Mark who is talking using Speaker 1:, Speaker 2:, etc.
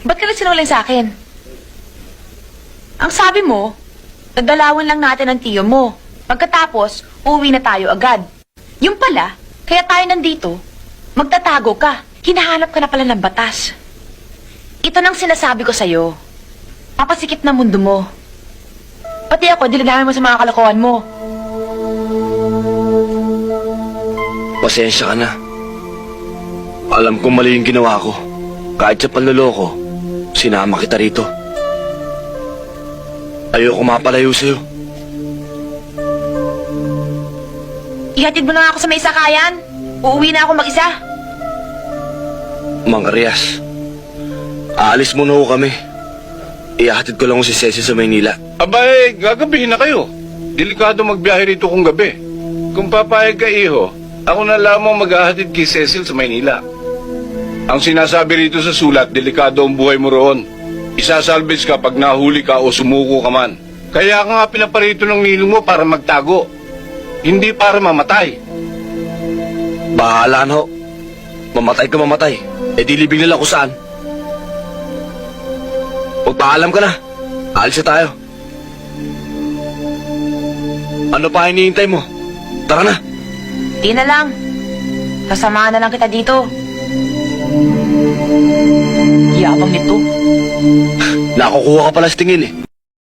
Speaker 1: Ba't ka nagsinungaling sa akin? Ang sabi mo, nagdalawan lang natin ang tiyo mo. Pagkatapos, uuwi na tayo agad. Yung pala, kaya tayo nandito, magtatago ka. Hinahanap ka na pala ng batas. Ito nang sinasabi ko sa'yo. Papasikip na mundo mo. Pati ako, dinadami mo sa mga kalokohan mo.
Speaker 2: Pasensya ka na. Alam kong mali yung ginawa ko. Kahit sa panloloko, sinama kita rito. Ayoko mapalayo sa'yo.
Speaker 1: Ihatid mo na nga ako sa may sakayan. Uuwi na ako mag-isa.
Speaker 2: Mang Arias, aalis muna ho kami. Ihahatid ko lang si Cecil sa Maynila.
Speaker 3: Abay, gagabihin na kayo. Delikado magbiyahe rito kung gabi. Kung papayag ka, iho, ako na lamang maghahatid kay Cecil sa Maynila. Ang sinasabi rito sa sulat, delikado ang buhay mo roon. Isasalvage ka pag nahuli ka o sumuko ka man. Kaya ka nga pinaparito ng ninong mo para magtago. Hindi para mamatay.
Speaker 2: Bahala na ho. Mamatay ka mamatay. E di libing nila kung saan. Magpaalam ka na. Alis na tayo. Ano pa hinihintay mo? Tara na.
Speaker 1: Di na lang. Sasamahan na lang kita dito. Yabang nito.
Speaker 2: Nakukuha ka pala sa tingin eh.